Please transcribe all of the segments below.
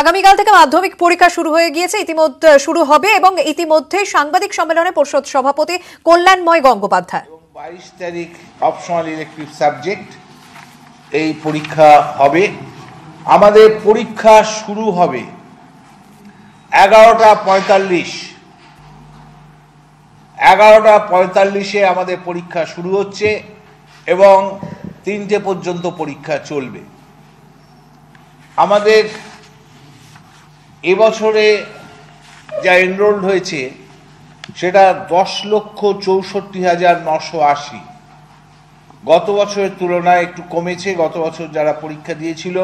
আগামীকাল থেকে মাধ্যমিক পরীক্ষা শুরু হয়ে গিয়েছে, ইতিমধ্যে শুরু হবে এবং ইতিমধ্যে সাংবাদিক সম্মেলনে পর্ষদ সভাপতি কল্যাণময় গঙ্গোপাধ্যায় 22 তারিখ অপশনাল ইলেকটিভ সাবজেক্ট এই পরীক্ষা হবে। আমাদের পরীক্ষা শুরু হবে 11:45 আমাদের পরীক্ষা শুরু হচ্ছে এবং 3টে পর্যন্ত পরীক্ষা চলবে। আমাদের এবছরে যা এনরোল্ড হয়েছে সেটা 10,64,980। গত বছরের তুলনায় একটু কমেছে। গত বছর যারা পরীক্ষা দিয়েছিল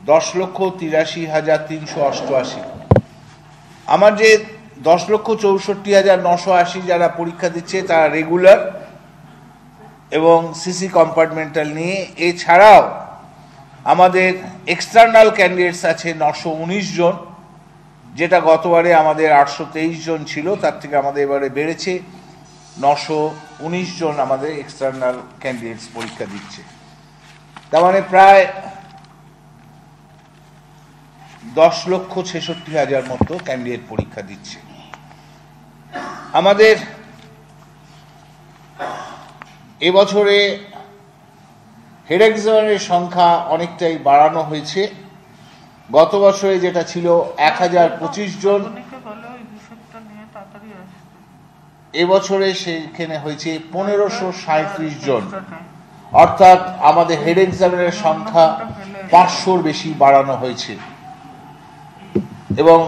10,83,388। আমার যে 10,64,980 যারা পরীক্ষা দিচ্ছে তারা রেগুলার এবং সিসি কম্পার্টমেন্টাল নিয়ে। এছাড়াও আমাদের এক্সটার্নাল ক্যান্ডিডেটস আছে 919 জন, যেটা গতবারে আমাদের 823 জন ছিল, তার থেকে আমাদের এবারে বেড়েছে 919 জন আমাদের এক্সটার্নাল ক্যান্ডিডেটস পরীক্ষা দিচ্ছে। তার মানে প্রায় 10,66,000 মতো ক্যান্ডিডেট পরীক্ষা দিচ্ছে। আমাদের এবছরে হেড এক্সামিনের সংখ্যা অনেকটাই বাড়ানো হয়েছে। গত বছরে যেটা ছিল 1025 জন, এবছরে সেখানে হয়েছে 1537 জন, অর্থাৎ আমাদের হেড এক্সামিনের সংখ্যা 500-র বেশি বাড়ানো হয়েছে। এবং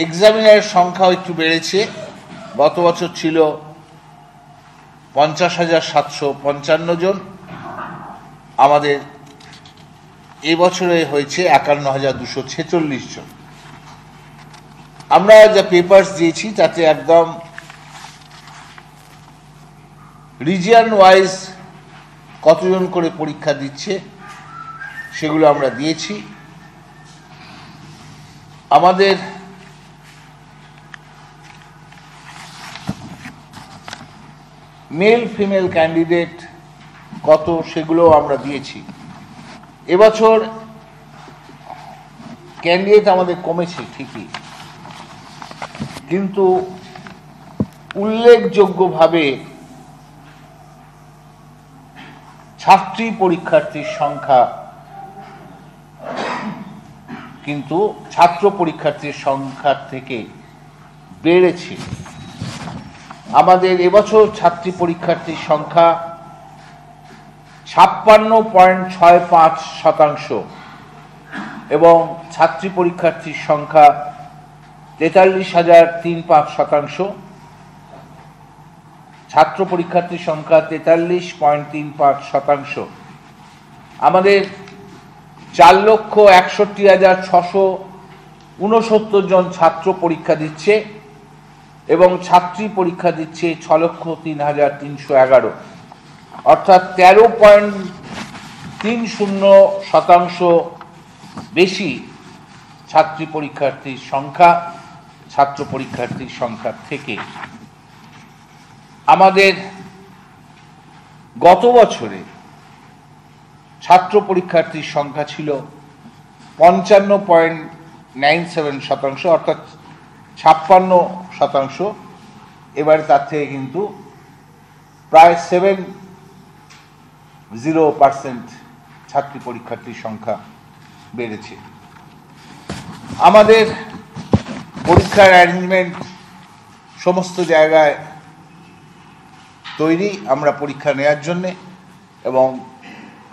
এক্সামিনারের সংখ্যাও একটু বেড়েছে। গত বছর ছিল 50,755 জন, আমাদের এবছরে হয়েছে 51,246 জন। আমরা যা পেপারস দিয়েছি তাতে একদম রিজিয়ন ওয়াইজ কতজন করে পরীক্ষা দিচ্ছে সেগুলো আমরা দিয়েছি। আমাদের মেল ফিমেল ক্যান্ডিডেট কত সেগুলো আমরা দিয়েছি। এবছর ক্যান্ডিডেট আমাদের কমেছে ঠিকই, কিন্তু উল্লেখযোগ্যভাবে ছাত্রী পরীক্ষার্থীর সংখ্যা কিন্তু ছাত্র পরীক্ষার্থীর সংখ্যার থেকে বেড়েছে। আমাদের এবছর ছাত্রী পরীক্ষার্থীর সংখ্যা 56.65% এবং ছাত্রী পরীক্ষার্থীর সংখ্যা 43,035%। ছাত্র পরীক্ষার্থীর সংখ্যা 43.35%। আমাদের 4,61,669 জন ছাত্র পরীক্ষা দিচ্ছে এবং ছাত্রী পরীক্ষা দিচ্ছে 6,03,311, অর্থাৎ 13.30% বেশি ছাত্রী পরীক্ষার্থীর সংখ্যা ছাত্র পরীক্ষার্থীর সংখ্যার থেকে। আমাদের গত বছরে ছাত্র পরীক্ষার্থীর সংখ্যা ছিল 55.97%, অর্থাৎ 56%। এবারে তার থেকে কিন্তু প্রায় 70% ছাত্রী পরীক্ষার্থীর সংখ্যা বেড়েছে। আমাদের পরীক্ষার অ্যারেঞ্জমেন্ট সমস্ত জায়গায় তৈরি আমরা পরীক্ষা নেওয়ার জন্যে, এবং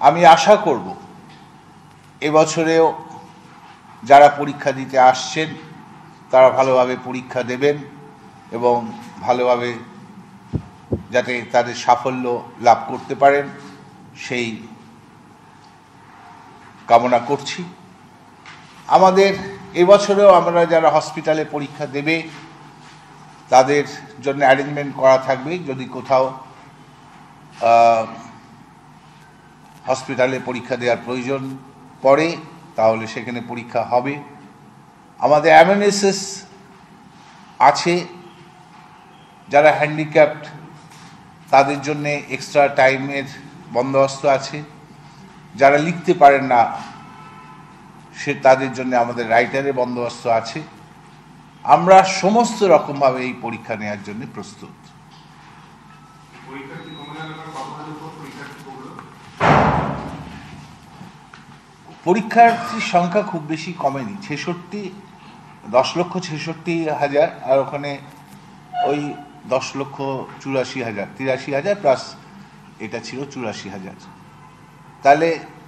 আমি আশা করব এবছরেও যারা পরীক্ষা দিতে আসছেন তারা ভালোভাবে পরীক্ষা দেবেন এবং ভালোভাবে যাতে তাদের সাফল্য লাভ করতে পারেন সেই কামনা করছি। আমাদের এবছরেও আমরা যারা হসপিটালে পরীক্ষা দেবে তাদের জন্য অ্যারেঞ্জমেন্ট করা থাকবে। যদি কোথাও হসপিটালে পরীক্ষা দেওয়ার প্রয়োজন পড়ে তাহলে সেখানে পরীক্ষা হবে। আমাদের অ্যাম্বুলেন্স আছে, যারা হ্যান্ডিক্যাপড তাদের জন্য এক্সট্রা টাইমের বন্দোবস্ত আছে। যারা লিখতে পারেন না সে তাদের জন্য আমাদের রাইটারের বন্দোবস্ত আছে। আমরা সমস্ত রকমভাবে এই পরীক্ষা নেওয়ার জন্য প্রস্তুত। পরীক্ষার্থীর সংখ্যা খুব বেশি কমেনি, 10,66,000, আর ওখানে ওই 10,84,000, 83,000 প্লাস এটা ছিল 84,000, তাহলে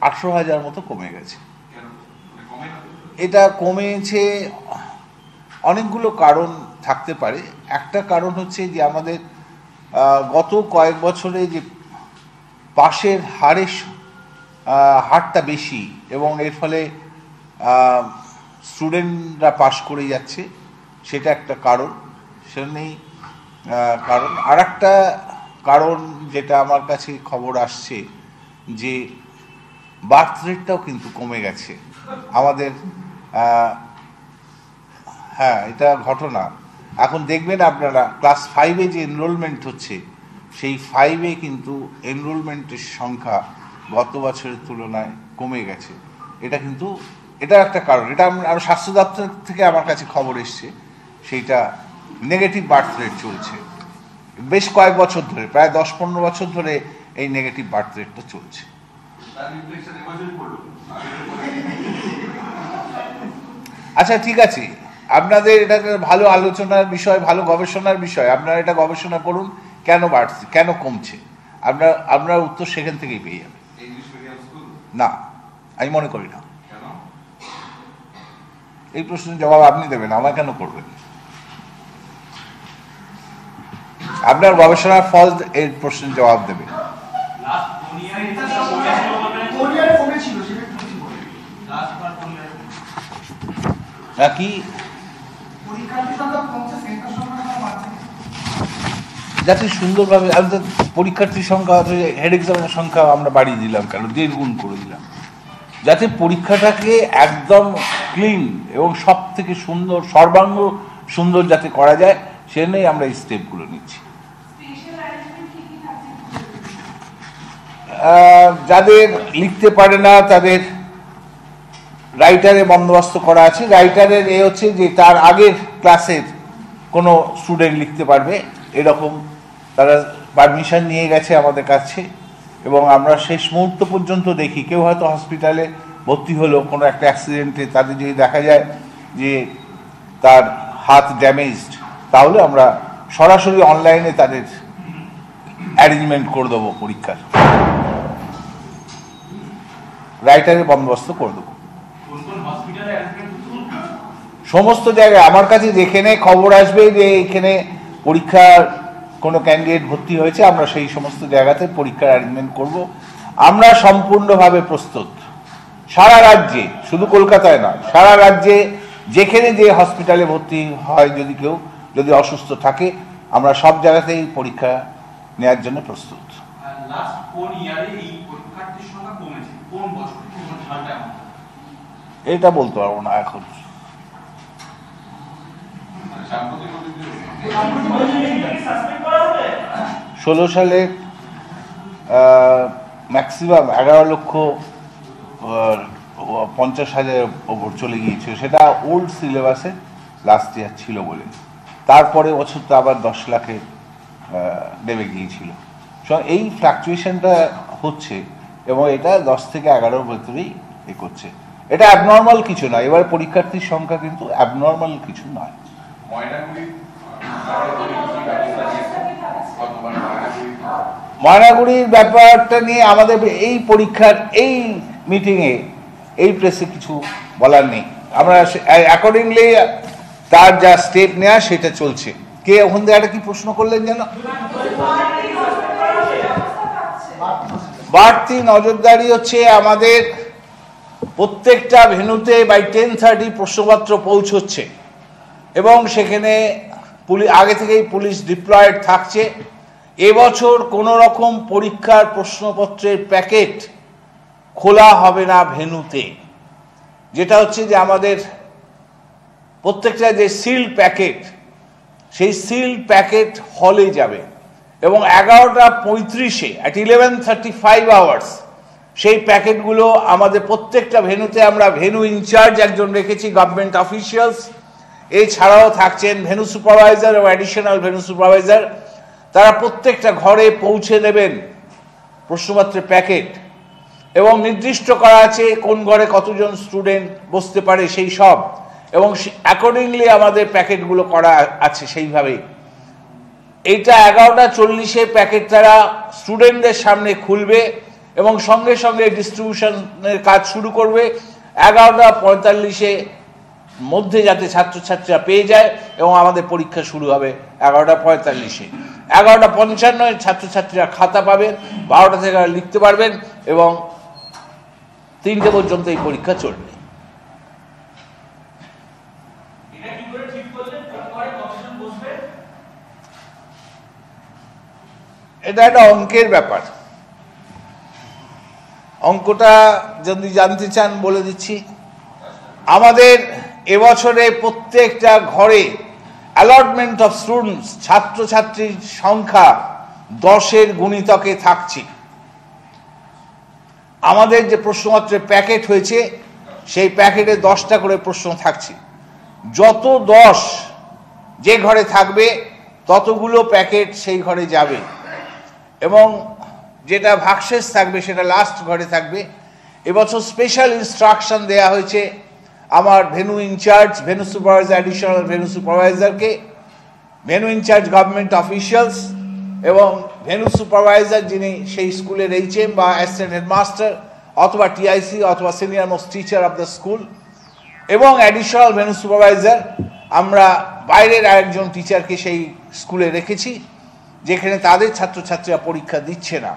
18,000 মতো কমে গেছে। এটা কমেছে অনেকগুলো কারণ থাকতে পারে। একটা কারণ হচ্ছে যে আমাদের গত কয়েক বছরে যে পাশের হারটা বেশি এবং এর ফলে স্টুডেন্টরা পাশ করে যাচ্ছে, সেটা একটা কারণ। সেজন্যই কারণ আর একটা কারণ যেটা আমার কাছে খবর আসছে যে বার্থ রেটটাও কিন্তু কমে গেছে আমাদের। হ্যাঁ, এটা ঘটনা। এখন দেখবেন আপনারা ক্লাস 5-এ যে এনরোলমেন্ট হচ্ছে, সেই 5-এ কিন্তু এনরোলমেন্টের সংখ্যা গত বছরের তুলনায় কমে গেছে। এটা একটা কারণ। এটা আমার স্বাস্থ্য দপ্তর থেকে আমার কাছে খবর এসছে, সেইটা নেগেটিভ বার্থ রেট চলছে বেশ কয়েক বছর ধরে, প্রায় 10-15 বছর ধরে এই নেগেটিভ বার্থ রেটটা চলছে। আচ্ছা, ঠিক আছে, আপনাদের এটা ভালো আলোচনার বিষয়, ভালো গবেষণার বিষয়। আপনারা এটা গবেষণা করুন, কেন বাড়ছে, কেন কমছে, আপনারা উত্তর সেখান থেকেই পেয়ে যাবেন। না, আমি মনে করি না। এই প্রশ্নের জবাব আপনি দেবেন, আমার কেন করবেন? আপনার গবেষণার ফল এই প্রশ্নের জবাব দেবে। নাকি যাতে সুন্দরভাবে পরীক্ষার্থীর সংখ্যা, হেড এক্সামের সংখ্যা আমরা বাড়িয়ে দিলাম, কেন 1.5 গুণ করে দিলাম, যাতে পরীক্ষাটাকে একদম ক্লিন এবং সব থেকে সুন্দর, সর্বাঙ্গ সুন্দর যাতে করা যায়, সেজন্যই আমরা এই স্টেপগুলো নিচ্ছি। যাদের লিখতে পারে না তাদের রাইটারের বন্দোবস্ত করা আছে। রাইটারের হচ্ছে যে তার আগের ক্লাসের কোনো স্টুডেন্ট লিখতে পারবে, এরকম তারা পারমিশন নিয়ে গেছে আমাদের কাছে, এবং আমরা শেষ মুহূর্ত পর্যন্ত দেখি। কেউ হয়তো হসপিটালে ভর্তি হলো কোনো একটা অ্যাক্সিডেন্টে, তাদের যদি দেখা যায় যে তার হাত ড্যামেজড, তাহলে আমরা সরাসরি অনলাইনে তাদের অ্যারেঞ্জমেন্ট করে দেবো, পরীক্ষার রাইটারের বন্দোবস্ত করে দেবো। সমস্ত জায়গায় আমার কাছে যেখানে খবর আসবে যে এখানে পরীক্ষার কোনো ক্যান্ডিডেট ভর্তি হয়েছে, আমরা সেই সমস্ত জায়গাতে পরীক্ষার অ্যারেঞ্জমেন্ট করব। আমরা সম্পূর্ণভাবে প্রস্তুত সারা রাজ্যে, শুধু কলকাতায় নয়, সারা রাজ্যে যেখানে যে হসপিটালে ভর্তি হয়, যদি অসুস্থ থাকে, আমরা সব জায়গাতেই পরীক্ষা নেওয়ার জন্য প্রস্তুত। এটা বলতে পারবো না এখন। 16 সালে ম্যাক্সিমাম 11,50,000 ওপর চলে গিয়েছিল। সেটা ওল্ড সিলেবাসে লাস্ট ইয়ার ছিল বলে, তারপরে বছর তো আবার 10 লাখে নেমে গিয়েছিল। এই ফ্লাকচুয়েশনটা হচ্ছে এবং এটা 10 থেকে 11 ভেতরেই করছে। এটা অ্যাবনর্মাল কিছু নয়। এবার পরীক্ষার্থীর সংখ্যা কিন্তু অ্যাবনর্মাল কিছু নয়। ময়নাগুড়ির ব্যাপারটা নিয়ে আমাদের এই পরীক্ষার এই মিটিংয়ে, এই প্রেসে কিছু বলার নেই। আমরা অ্যাকর্ডিংলি তার যা স্টেপ নেওয়া সেটা চলছে। কে ওখান থেকে একটা কি প্রশ্ন করলেন যেন? বাড়তি নজরদারি হচ্ছে আমাদের প্রত্যেকটা ভেন্যুতে বাই 10:30 প্রশ্নপত্র পৌঁছচ্ছে এবং সেখানে আগে থেকেই পুলিশ ডিপ্লয়েড থাকছে। এবছর কোনো রকম পরীক্ষার প্রশ্নপত্রের প্যাকেট খোলা হবে না ভেন্যুতে। যেটা হচ্ছে যে আমাদের প্রত্যেকটা যে সিল্ড প্যাকেট, সেই সিল্ড প্যাকেট হলে যাবে এবং 11:35 at 11:35 hours সেই প্যাকেটগুলো আমাদের প্রত্যেকটা ভেন্যুতে আমরা ভেন্যু ইনচার্জ একজন রেখেছি, গভর্নমেন্ট অফিসিয়ালস, এছাড়াও থাকছেন ভেন্যু সুপারভাইজার ও অ্যাডিশনাল ভেন্যু সুপারভাইজার। তারা প্রত্যেকটা ঘরে পৌঁছে দেবেন প্রশ্নপত্রের প্যাকেট, এবং নির্দিষ্ট করা আছে কোন ঘরে কতজন স্টুডেন্ট বসতে পারে সেই সব, এবং অ্যাকর্ডিংলি আমাদের প্যাকেটগুলো করা আছে সেইভাবেই। এইটা 11:40-এ প্যাকেট তারা স্টুডেন্টদের সামনে খুলবে এবং সঙ্গে সঙ্গে ডিস্ট্রিবিউশনের কাজ শুরু করবে। 11:45-এ মধ্যে যাতে ছাত্রছাত্রীরা পেয়ে যায়, এবং আমাদের পরীক্ষা শুরু হবে 11:45-এ। 11:55 ছাত্রছাত্রীরা খাতা পাবেন, 12টা থেকে লিখতে পারবেন, এবং 3টে পর্যন্ত এই পরীক্ষা চলবে। এটা একটা অঙ্কের ব্যাপার। অঙ্কটা যদি জানতে চান বলে দিচ্ছি। আমাদের এবছরে প্রত্যেকটা ঘরে অ্যালটমেন্ট অফ স্টুডেন্টস, ছাত্রছাত্রীর সংখ্যা 10-এর গুণিতকে থাকছে। আমাদের যে প্রশ্নপত্রের প্যাকেট হয়েছে সেই প্যাকেটে 10টা করে প্রশ্ন থাকছে। যত 10 যে ঘরে থাকবে ততগুলো প্যাকেট সেই ঘরে যাবে, এবং যেটা ভাগশেষ থাকবে সেটা লাস্ট ঘরে থাকবে। এবছর স্পেশাল ইনস্ট্রাকশন দেয়া হয়েছে আমার venue incharge, venue supervisor, additional venue সুপারভাইজারকে, ভেন্যু ইনচার্জ গভর্নমেন্ট অফিসিয়ালস, এবং ভেন্যু সুপারভাইজার যিনি সেই স্কুলের HM বা অ্যাসিস্ট্যান্ট হেডমাস্টার অথবা TIC অথবা senior most teacher of the school, এবং অ্যাডিশনাল ভেন্যু সুপারভাইজার আমরা বাইরের আরেকজন টিচারকে সেই স্কুলে রেখেছি, যেখানে তাদের ছাত্রছাত্রীরা পরীক্ষা দিচ্ছে না।